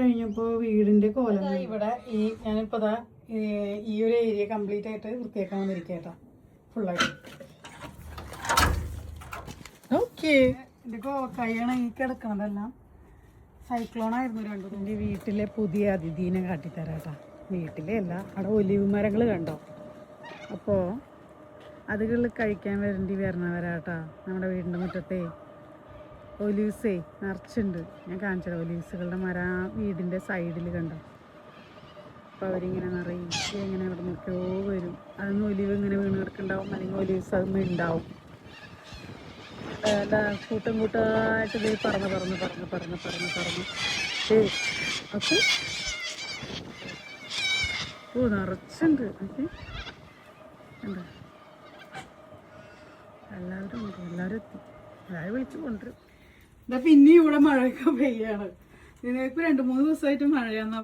കഴിഞ്ഞപ്പോൾ വീടിന്റെ കോലം ഇവിടെ ഞാനിപ്പോ ഈ ഒരു ഏരിയ കംപ്ലീറ്റ് ആയിട്ട് വൃത്തിയാക്കാൻ വന്നിരിക്കേട്ടാ ഫുള്ളായിട്ട്. ഓക്കെ എന്റെ കൈയാണ് ഈ കിടക്കണതെല്ലാം സൈക്ലോൺ ആയിരുന്നു രണ്ടും. എൻ്റെ വീട്ടിലെ പുതിയ അതിഥീനെ കാട്ടിത്തരാട്ടാ. വീട്ടിലെ അല്ല, അവിടെ ഒലിവ് മരങ്ങൾ കണ്ടോ? അപ്പോൾ അതുകൾ കഴിക്കാൻ വരണവരാട്ടാ. നമ്മുടെ വീടിൻ്റെ മുറ്റത്തെ ഒലീവ്സേ നിറച്ചുണ്ട്. ഞാൻ കാണിച്ചത് ഒലീവ്സുകളുടെ മരം ആ വീടിൻ്റെ സൈഡിൽ കണ്ടോ. അപ്പോൾ അവരിങ്ങനെ നിറയെ ഇങ്ങനെ ഇവിടെ നോക്കിയോ വരും. അതൊന്ന് ഒലിവ് ഇങ്ങനെ വീണ് കിടക്കുന്നുണ്ടാവും, അല്ലെങ്കിൽ ഒലീവ്സ് അതൊന്നും ഉണ്ടാവും. കൂട്ടം കൂട്ടമായിട്ട് ഇത് പറന്ന് ഓക്കെ. ഓ നിറച്ചുണ്ട്. ഓക്കെ എന്താ എല്ലാവരും ഉണ്ട്, എല്ലാവരും എത്തി, എല്ലാവരും വിളിച്ചു കൊണ്ടുവരും. ഇതാ പിന്നെയും ഇവിടെ മഴയൊക്കെ പെയ്യാണ്. ഇതിനിപ്പോൾ 2-3 ദിവസമായിട്ട് മഴയാന്നാ